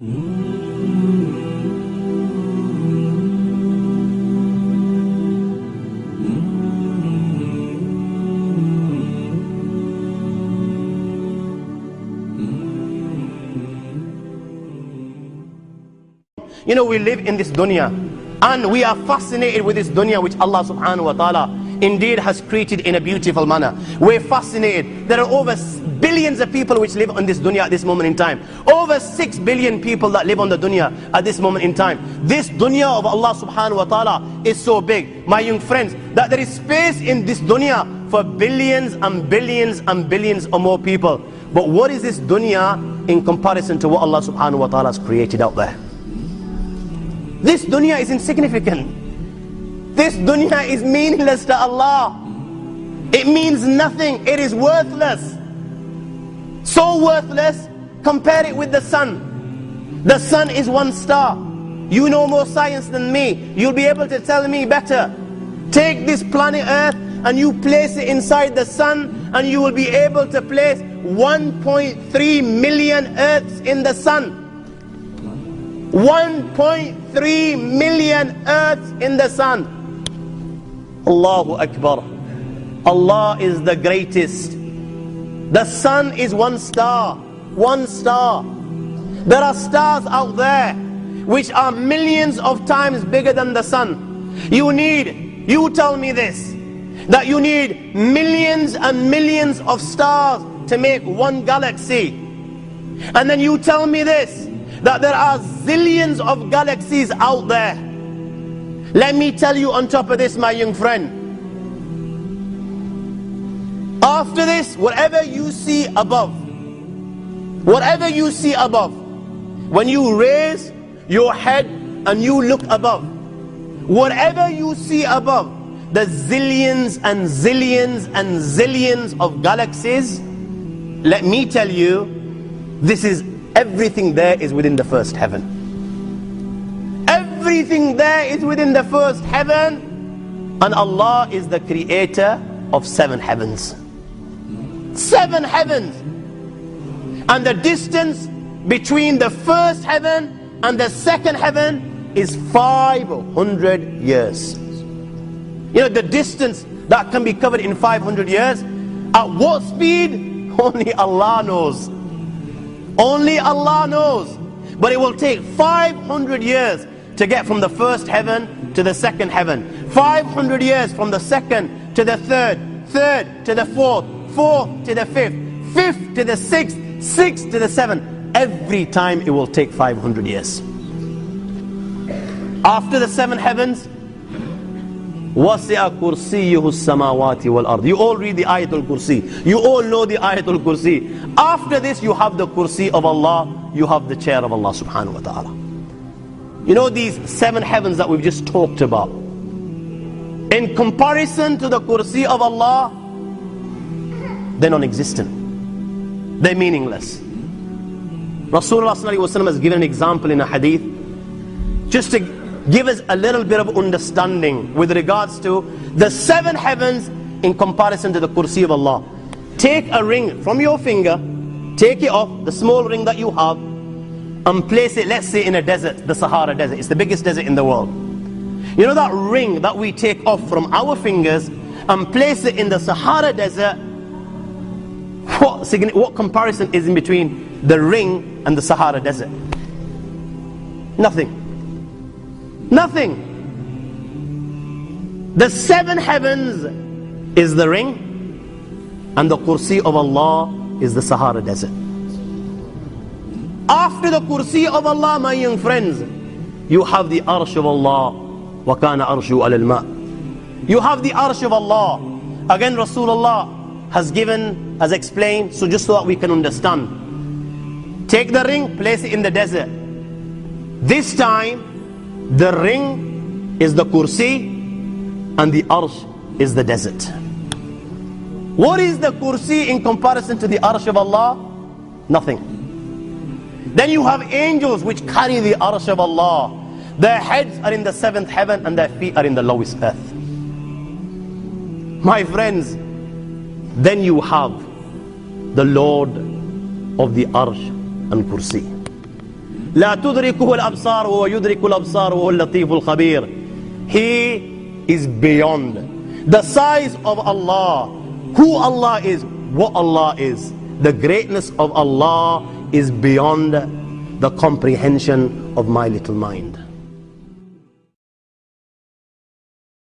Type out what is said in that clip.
You know, we live in this dunya and we are fascinated with this dunya which Allah subhanahu wa ta'ala indeed has created in a beautiful manner. We're fascinated. There are over billions of people which live on this dunya at this moment in time. Over 6 billion people that live on the dunya at this moment in time. This dunya of Allah subhanahu wa ta'ala is so big, my young friends, that there is space in this dunya for billions and billions and billions or more people. But what is this dunya in comparison to what Allah subhanahu wa ta'ala has created out there? This dunya is insignificant. This dunya is meaningless to Allah. It means nothing. It is worthless. So worthless, compare it with the sun. The sun is one star. You know more science than me. You'll be able to tell me better. Take this planet Earth and you place it inside the sun, and you will be able to place 1.3 million Earths in the sun. 1.3 million Earths in the sun. Allahu Akbar. Allah is the greatest. The sun is one star. One star. There are stars out there which are millions of times bigger than the sun. You tell me this, that you need millions and millions of stars to make one galaxy. And then you tell me this, that there are zillions of galaxies out there. Let me tell you on top of this, my young friend, after this, whatever you see above, when you raise your head and you look above, whatever you see above, the zillions and zillions and zillions of galaxies, let me tell you, everything there is within the first heaven. Everything there is within the first heaven, and Allah is the creator of 7 heavens. 7 heavens. And the distance between the first heaven and the second heaven is 500 years. You know, the distance that can be covered in 500 years, at what speed? Only Allah knows. Only Allah knows. But it will take 500 years to get from the first heaven to the second heaven. 500 years from the second to the third, third to the fourth, fourth to the fifth, fifth to the sixth, sixth to the seventh. Every time it will take 500 years. After the 7 heavens, وَسِعَ كُرْسِيُّهُ السَّمَاوَاتِ وَالْأَرْضِ. You all read the Ayatul Kursi. You all know the Ayatul Kursi. After this, you have the Kursi of Allah. You have the chair of Allah subhanahu wa ta'ala. You know these 7 heavens that we've just talked about, in comparison to the Kursi of Allah, they're non-existent. They're meaningless. Rasulullah sallallahu alaihi wasallam has given an example in a hadith, just to give us a little bit of understanding with regards to the 7 heavens in comparison to the Kursi of Allah. Take a ring from your finger, take it off, the small ring that you have, and place it, let's say, in a desert, the Sahara Desert. It's the biggest desert in the world. You know that ring that we take off from our fingers and place it in the Sahara Desert? What comparison is in between the ring and the Sahara Desert? Nothing. Nothing. The 7 heavens is the ring, and the Kursi of Allah is the Sahara Desert. After the Kursi of Allah, my young friends, you have the Arsh of Allah. وَكَانَ أَرْشُهُ عَلَى الْمَاءِ. You have the Arsh of Allah. Again, Rasulullah has explained, so just so that we can understand. Take the ring, place it in the desert. This time, the ring is the Kursi and the Arsh is the desert. What is the Kursi in comparison to the Arsh of Allah? Nothing. Then you have angels which carry the Arsh of Allah. Their heads are in the 7th heaven and their feet are in the lowest earth. My friends, then you have the Lord of the Arsh and Kursi. لا تدركه الأبصار وهو يدرك الأبصار وهو اللطيف الخبير. He is beyond. The size of Allah, who Allah is, what Allah is, the greatness of Allah is beyond the comprehension of my little mind.